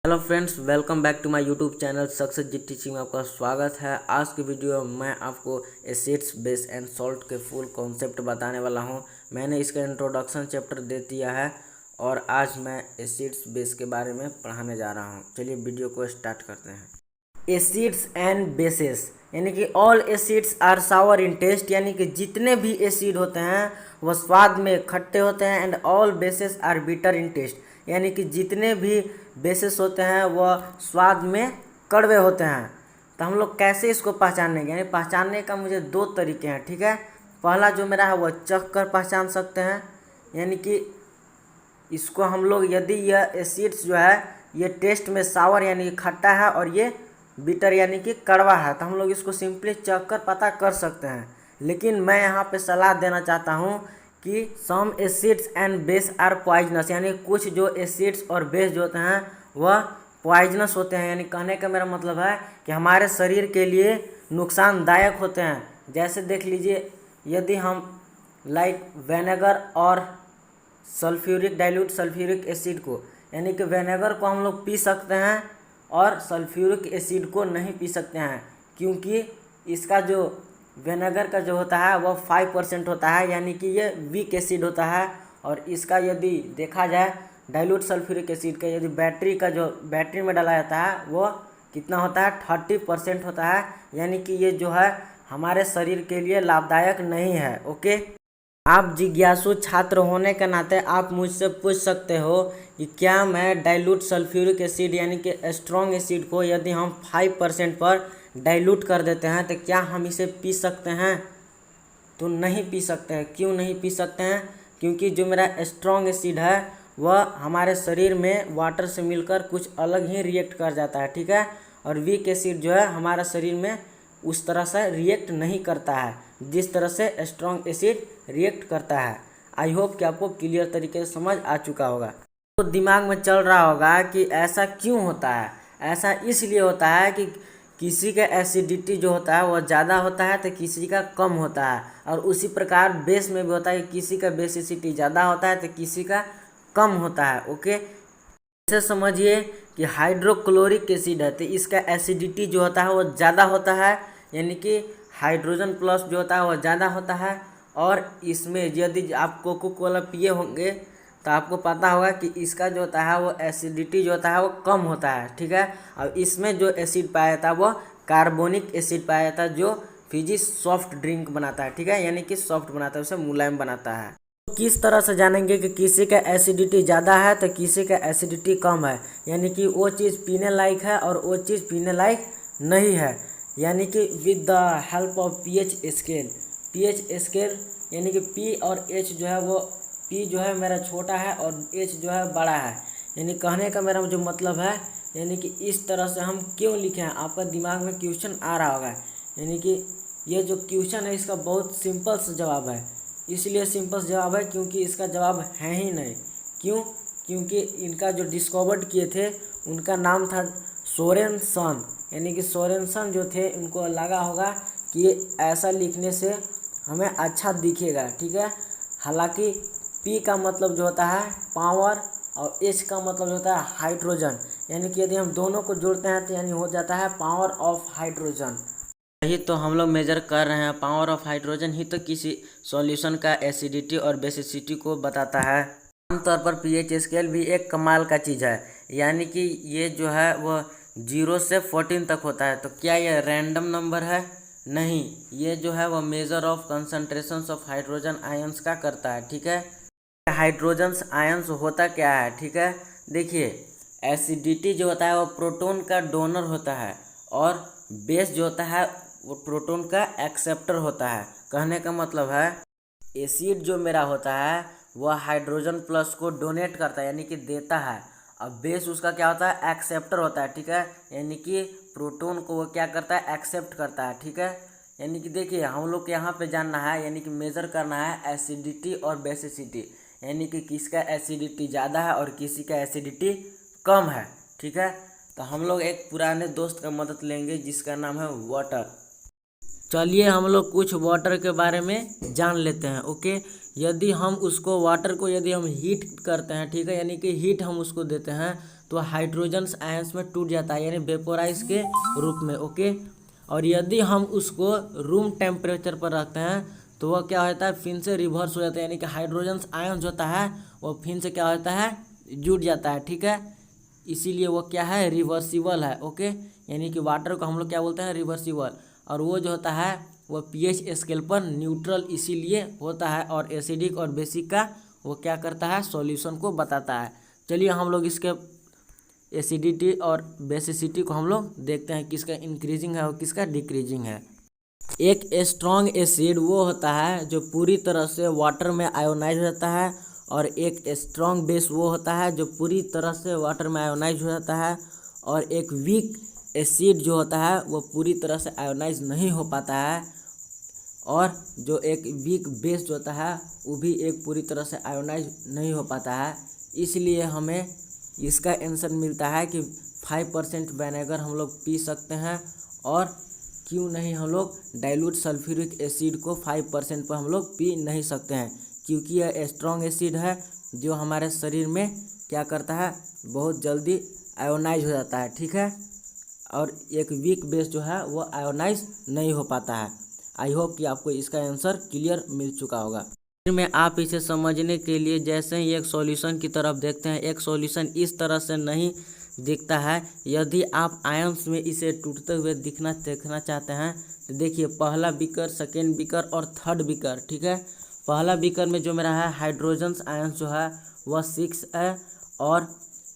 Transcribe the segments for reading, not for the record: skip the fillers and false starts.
Hello friends, welcome back to my YouTube channel success ji teaching में आपका स्वागत है। आज की वीडियो में मैं आपको एसिड्स बेस एंड सॉल्ट के फुल कॉन्सेप्ट बताने वाला हूं। मैंने इसका इंट्रोडक्शन चैप्टर दे दिया है और आज मैं एसिड्स बेस के बारे में पढ़ाने जा रहा हूं। चलिए वीडियो को स्टार्ट करते हैं। एसिड्स एंड बेसेस यानी कि all acids are sour in taste, यानी कि जितने भी एसिड होते हैं वह स्वाद में खट्टे होते हैं। And all bases are bitter in taste, यानी कि जितने भी बेसेस होते हैं वह स्वाद में कड़वे होते हैं। तो हम लोग कैसे इसको पहचानेंगे, यानी पहचानने का मुझे दो तरीके हैं, ठीक है। पहला जो मेरा है वह चख कर पहचान सकते हैं, यानी कि इसको हम लोग यदि यह एसिड्स जो है ये टेस्ट में सावर यानी कि खट्टा है और ये बिटर यानी कि कड़वा है, तो हम लोग इसको सिंपली चख कर पता कर सकते हैं। लेकिन मैं यहाँ पे सलाह देना चाहता हूँ कि some acids and base are poisonous, यानी कुछ जो एसिड्स और बेस जो होते हैं वह पॉइजनस होते हैं। यानी कहने का मेरा मतलब है कि हमारे शरीर के लिए नुकसानदायक होते हैं। जैसे देख लीजिए, यदि हम लाइक विनेगर और सल्फ्यूरिक डाइल्यूट सल्फ्यूरिक एसिड को, यानी कि विनेगर को हम लोग पी सकते हैं और सल्फ्यूरिक एसिड को नहीं पी सकते हैं, क्योंकि इसका जो विनेगर का जो होता है वह 5% होता है, यानी कि ये वीक एसिड होता है। और इसका यदि देखा जाए डाइल्यूट सल्फ्यूरिक एसिड का यदि बैटरी में डाला जाता है वो कितना होता है, 30% होता है, यानी कि ये जो है हमारे शरीर के लिए लाभदायक नहीं है। ओके, आप जिज्ञासु छात्र होने के नाते आप मुझसे पूछ सकते हो कि क्या मैं डाइल्यूट सल्फ्यूरिक एसिड यानी कि स्ट्रॉन्ग एसिड को यदि हम 5% पर डाइल्यूट कर देते हैं तो क्या हम इसे पी सकते हैं? तो नहीं पी सकते हैं। क्यों नहीं पी सकते हैं? क्योंकि जो मेरा स्ट्रॉन्ग एसिड है वह हमारे शरीर में वाटर से मिलकर कुछ अलग ही रिएक्ट कर जाता है, ठीक है। और वीक एसिड जो है हमारा शरीर में उस तरह से रिएक्ट नहीं करता है जिस तरह से स्ट्रॉन्ग एसिड रिएक्ट करता है। आई होप कि आपको क्लियर तरीके से समझ आ चुका होगा। तो दिमाग में चल रहा होगा कि ऐसा क्यों होता है। ऐसा इसलिए होता है कि किसी का एसिडिटी जो होता है वह ज़्यादा होता है तो किसी का कम होता है, और उसी प्रकार बेस में भी होता है कि किसी का बेस एसिडिटी ज़्यादा होता है तो किसी का कम होता है। ओके, जैसे समझिए कि हाइड्रोक्लोरिक एसिड है तो इसका एसिडिटी जो होता है वो ज़्यादा होता है, यानी कि हाइड्रोजन प्लस जो होता है वह ज़्यादा होता है। और इसमें यदि आप कोको कोला पिए होंगे तो आपको पता होगा कि इसका जो होता है वो एसिडिटी जो होता है वो कम होता है, ठीक है। और इसमें जो एसिड पाया जाता है वो कार्बोनिक एसिड पाया जाता है जो फिजी सॉफ्ट ड्रिंक बनाता है, ठीक है, यानी कि सॉफ्ट बनाता है, उसे मुलायम बनाता है। तो किस तरह से जानेंगे कि किसी का एसिडिटी ज़्यादा है तो किसी का एसिडिटी कम है, यानी कि वो चीज़ पीने लायक है और वो चीज़ पीने लायक नहीं है, यानी कि with the help of pH scale, यानी कि पी और एच जो है वो पी जो है मेरा छोटा है और एच जो है बड़ा है। यानी कहने का मेरा जो मतलब है, यानी कि इस तरह से हम क्यों लिखे हैं, आपका दिमाग में क्वेश्चन आ रहा होगा। यानी कि ये जो क्वेश्चन है इसका बहुत सिंपल सा जवाब है। इसलिए सिंपल जवाब है क्योंकि इसका जवाब है ही नहीं। क्यों? क्योंकि इनका जो डिस्कवर्ड किए थे उनका नाम था सोरेनसन, यानी कि सोरेनसन जो थे उनको लगा होगा कि ऐसा लिखने से हमें अच्छा दिखेगा, ठीक है। हालांकि पी का मतलब जो होता है पावर और एच का मतलब होता है हाइड्रोजन, यानी कि यदि हम दोनों को जोड़ते हैं तो यानी हो जाता है पावर ऑफ हाइड्रोजन। यही तो हम लोग मेजर कर रहे हैं, पावर ऑफ हाइड्रोजन ही तो किसी सॉल्यूशन का एसिडिटी और बेसिसिटी को बताता है। आमतौर पर पीएच स्केल भी एक कमाल का चीज़ है, यानी कि ये जो है वो 0 से 14 तक होता है। तो क्या ये रैंडम नंबर है? नहीं, ये जो है वो measure of concentrations of hydrogen ions का करता है, ठीक है। हाइड्रोजन आयंस होता क्या है, ठीक है। देखिए, एसिडिटी जो होता है वो प्रोटॉन का डोनर होता है और बेस जो होता है वो प्रोटॉन का एक्सेप्टर होता है। कहने का मतलब है एसिड जो मेरा होता है वह हाइड्रोजन प्लस को डोनेट करता है, यानी कि देता है। अब बेस उसका क्या होता है, एक्सेप्टर होता है, ठीक है, यानी कि प्रोटॉन को वो क्या करता है, एक्सेप्ट करता है, ठीक है। यानी कि देखिए हम लोग को यहाँ पे जानना है, यानी कि मेजर करना है एसिडिटी और बेसिसिटी, यानी कि किसका एसिडिटी ज़्यादा है और किसी का एसिडिटी कम है, ठीक है। तो हम लोग एक पुराने दोस्त का मदद लेंगे जिसका नाम है वाटर। चलिए हम लोग कुछ वाटर के बारे में जान लेते हैं। ओके, यदि हम उसको वाटर को यदि हम हीट करते हैं, ठीक है, यानी कि हीट हम उसको देते हैं तो हाइड्रोजन्स आयंस में टूट जाता है, यानी वेपोराइज के रूप में। ओके, और यदि हम उसको रूम टेम्परेचर पर रखते हैं तो वह क्या होता है, फिर से रिवर्स हो जाता है, यानी कि हाइड्रोजन्स आयंस होता है वो फिर से क्या होता है, जुड़ जाता है। ठीक है, इसीलिए वो क्या है, रिवर्सिबल है। ओके, यानी कि वाटर को हम लोग क्या बोलते हैं, रिवर्सिबल। और वो जो होता है वो पीएच स्केल पर न्यूट्रल इसीलिए होता है, और एसिडिक और बेसिक का वो क्या करता है, सॉल्यूशन को बताता है। चलिए हम लोग इसके एसिडिटी और बेसिसिटी को हम लोग देखते हैं, किसका इंक्रीजिंग है और किसका डिक्रीजिंग है। एक स्ट्रॉन्ग एसिड वो होता है जो पूरी तरह से वाटर में आयोनाइज हो जाता है, और एक स्ट्रॉन्ग बेस वो होता है जो पूरी तरह से वाटर में आयोनाइज हो जाता है, और एक वीक एसिड जो होता है वो पूरी तरह से आयोनाइज नहीं हो पाता है, और जो एक वीक बेस जो होता है वो भी एक पूरी तरह से आयोनाइज नहीं हो पाता है। इसलिए हमें इसका आंसर मिलता है कि 5% विनेगर हम लोग पी सकते हैं, और क्यों नहीं हम लोग डाइल्यूट सल्फ्यूरिक एसिड को 5% पर हम लोग पी नहीं सकते हैं, क्योंकि यह स्ट्रॉन्ग एसिड है जो हमारे शरीर में क्या करता है, बहुत जल्दी आयोनाइज हो जाता है। ठीक है, और एक वीक बेस जो है वो आयोनाइज नहीं हो पाता है। आई होप कि आपको इसका आंसर क्लियर मिल चुका होगा। फिर में आप इसे समझने के लिए जैसे ही एक सॉल्यूशन की तरफ देखते हैं, एक सॉल्यूशन इस तरह से नहीं दिखता है। यदि आप आयंस में इसे टूटते हुए देखना चाहते हैं तो देखिए, पहला बीकर, सेकेंड बीकर और थर्ड बीकर। ठीक है, पहला बीकर में जो मेरा है हाइड्रोजन्स आयंस जो है वह 6 है, और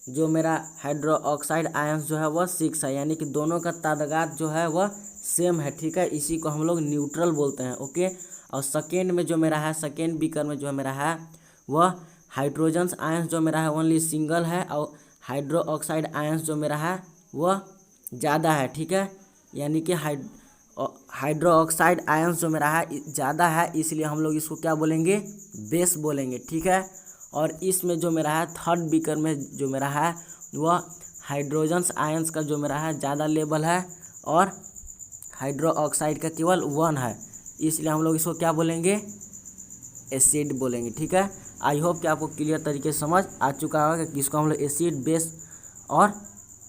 जो मेरा हाइड्रो ऑक्साइड आयंस जो है वह 6 है, यानी कि दोनों का तादाद जो है वह सेम है। ठीक है, इसी को हम लोग न्यूट्रल बोलते हैं। ओके, और सेकेंड में जो मेरा है, सेकेंड बीकर में जो मेरा है वह हाइड्रोजन्स आयंस जो मेरा है ओनली सिंगल है, और हाइड्रो ऑक्साइड आयंस जो मेरा है वह ज़्यादा है। ठीक है, यानी कि हाइड्रो ऑक्साइड आयंस जो मेरा है ज़्यादा है, इसलिए हम लोग इसको क्या बोलेंगे, बेस बोलेंगे। ठीक है, और इसमें जो मेरा है थर्ड बीकर में जो मेरा है वह हाइड्रोजन्स आयंस का जो मेरा है ज़्यादा लेवल है, और हाइड्रो ऑक्साइड का केवल 1 है, इसलिए हम लोग इसको क्या बोलेंगे, एसिड बोलेंगे। ठीक है, आई होप कि आपको क्लियर तरीके से समझ आ चुका होगा कि इसको हम लोग एसिड, बेस और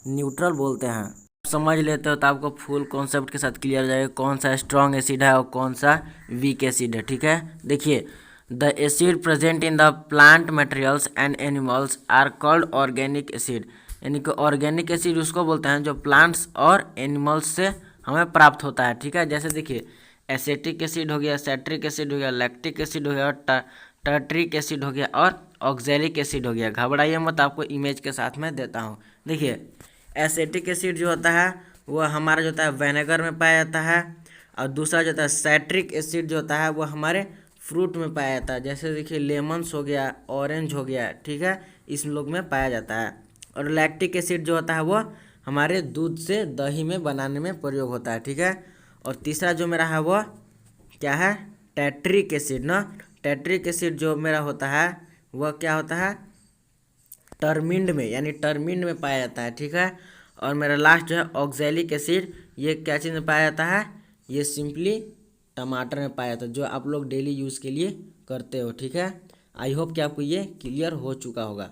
न्यूट्रल बोलते हैं। समझ लेते हो तो आपको फुल कॉन्सेप्ट के साथ क्लियर हो जाएगा कौन सा स्ट्रॉन्ग एसिड है और कौन सा वीक एसिड है। ठीक है, देखिए, the acid present in the plant materials and animals are called organic acid, यानी कि ऑर्गेनिक एसिड उसको बोलते हैं जो प्लांट्स और एनिमल्स से हमें प्राप्त होता है। ठीक है, जैसे देखिए, एसेटिक एसिड हो गया, सेट्रिक एसिड हो गया, लैक्टिक एसिड हो गया, और टर्ट्रिक एसिड हो गया, और ऑक्जेलिक एसिड हो गया। घबराइए मत, आपको इमेज के साथ में देता हूँ। देखिए, एसेटिक एसिड जो होता है वह हमारा जो होता है विनेगर में पाया जाता है, और दूसरा जो होता है सेट्रिक एसिड जो होता है वह हमारे फ्रूट में पाया जाता है, जैसे देखिए लेमन्स हो गया, ऑरेंज हो गया। ठीक है, इस लोग में पाया जाता है। और लैक्टिक एसिड जो होता है वह हमारे दूध से दही में बनाने में प्रयोग होता है। ठीक है, और तीसरा जो मेरा है वह क्या है, टैट्रिक एसिड ना। टैट्रिक एसिड जो मेरा होता है वह क्या होता है, टर्मिंड में, यानी टर्मिंड में पाया जाता है। ठीक है, और मेरा लास्ट जो है ऑक्जेलिक एसिड, ये क्या चीज़ में पाया जाता है, ये सिंपली टमाटर में पाया जाता है, जो आप लोग डेली यूज़ के लिए करते हो। ठीक है, आई होप कि आपको ये क्लियर हो चुका होगा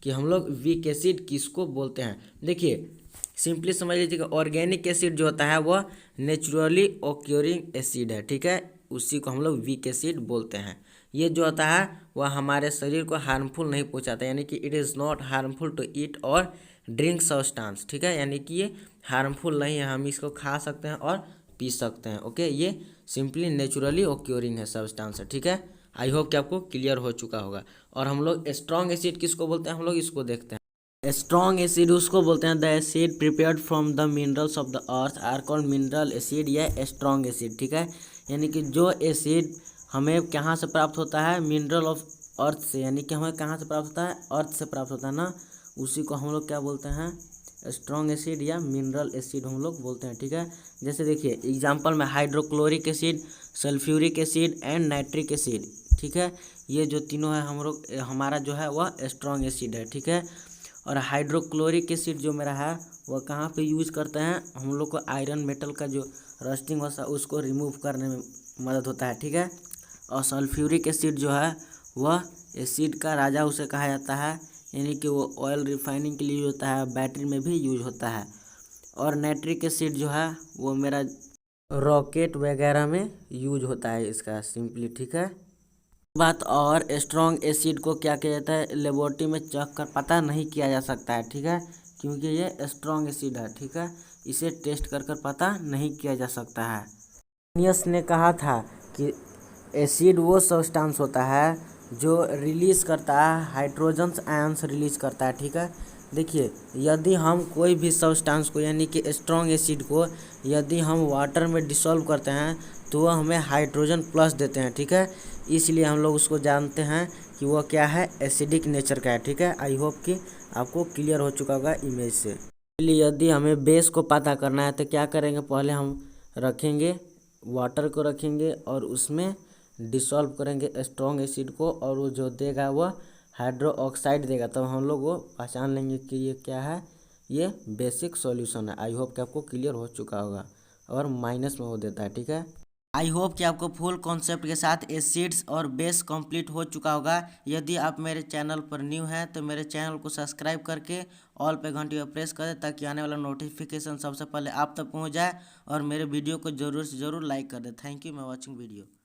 कि हम लोग वीक एसिड किसको बोलते हैं। देखिए, सिंपली समझ लीजिएगा, ऑर्गेनिक एसिड जो होता है वह नेचुरली ऑक्योरिंग एसिड है। ठीक है, उसी को हम लोग वीक एसिड बोलते हैं। ये जो होता है वह हमारे शरीर को हार्मफुल नहीं पहुंचाता, यानी कि it is not harmful to eat और ड्रिंक सब्सटेंस। ठीक है, यानी कि ये हार्मफुल नहीं है, हम इसको खा सकते हैं और पी सकते हैं। ओके, ये सिंपली नेचुरली ऑक्योरिंग है सब्सटेंस है। ठीक है, आई होप कि आपको क्लियर हो चुका होगा। और हम लोग स्ट्रॉन्ग एसिड किसको बोलते हैं, हम लोग इसको देखते हैं। स्ट्रॉन्ग एसिड उसको बोलते हैं the acid prepared from the minerals of the earth are called mineral acid या स्ट्रॉन्ग एसिड। ठीक है, यानी कि जो एसिड हमें कहाँ से प्राप्त होता है, मिनरल ऑफ अर्थ से, यानी कि हमें कहाँ से प्राप्त होता है, अर्थ से प्राप्त होता है ना, उसी को हम लोग क्या बोलते हैं, स्ट्रॉन्ग एसिड या मिनरल एसिड हम लोग बोलते हैं। ठीक है, जैसे देखिए एग्जांपल में hydrochloric acid, sulphuric acid and nitric acid. ठीक है, ये जो तीनों है हम लोग, हमारा जो है वह स्ट्रॉन्ग एसिड है। ठीक है, और हाइड्रोक्लोरिक एसिड जो मेरा है वह कहाँ पे यूज़ करते हैं, हम लोग को आयरन मेटल का जो रस्टिंग होता है उसको रिमूव करने में मदद होता है। ठीक है, और सल्फ्यूरिक एसिड जो है वह एसिड का राजा उसे कहा जाता है, यानी कि वो ऑयल रिफाइनिंग के लिए यूज होता है, बैटरी में भी यूज होता है। और नाइट्रिक एसिड जो है वो मेरा रॉकेट वगैरह में यूज होता है इसका सिंपली, ठीक है। बात और स्ट्रॉन्ग एसिड को क्या किया जाता है, लेबोरेटरी में चख कर पता नहीं किया जा सकता है, ठीक है, क्योंकि ये स्ट्रॉन्ग एसिड है, ठीक है। इसे टेस्ट कर पता नहीं किया जा सकता है। नियस ने कहा था कि एसिड वो सब्सटेंस होता है जो रिलीज करता है हाइड्रोजन आयंस रिलीज करता है, ठीक है। देखिए, यदि हम कोई भी सब्सटेंस को यानी कि स्ट्रॉन्ग एसिड को यदि हम वाटर में डिसॉल्व करते हैं तो वह हमें हाइड्रोजन प्लस देते हैं, ठीक है। इसलिए हम लोग उसको जानते हैं कि वो क्या है, एसिडिक नेचर का है, ठीक है। आई होप कि आपको क्लियर हो चुका होगा इमेज से। इसलिए यदि हमें बेस को पता करना है तो क्या करेंगे, पहले हम रखेंगे वाटर को रखेंगे और उसमें डिसॉल्व करेंगे स्ट्रॉन्ग एसिड को, और वो जो देगा वह हाइड्रो ऑक्साइड देगा, तब हम लोग वो पहचान लेंगे कि ये क्या है, ये बेसिक सॉल्यूशन है। आई होप कि आपको क्लियर हो चुका होगा, और माइनस में वो देता है, ठीक है। आई होप कि आपको फुल कॉन्सेप्ट के साथ एसिड्स और बेस कंप्लीट हो चुका होगा। यदि आप मेरे चैनल पर न्यू हैं तो मेरे चैनल को सब्सक्राइब करके ऑल पे घंटी पर प्रेस कर दें, ताकि आने वाला नोटिफिकेशन सबसे पहले आप तक पहुंच जाए, और मेरे वीडियो को ज़रूर से ज़रूर लाइक कर दें। Thank you for watching video.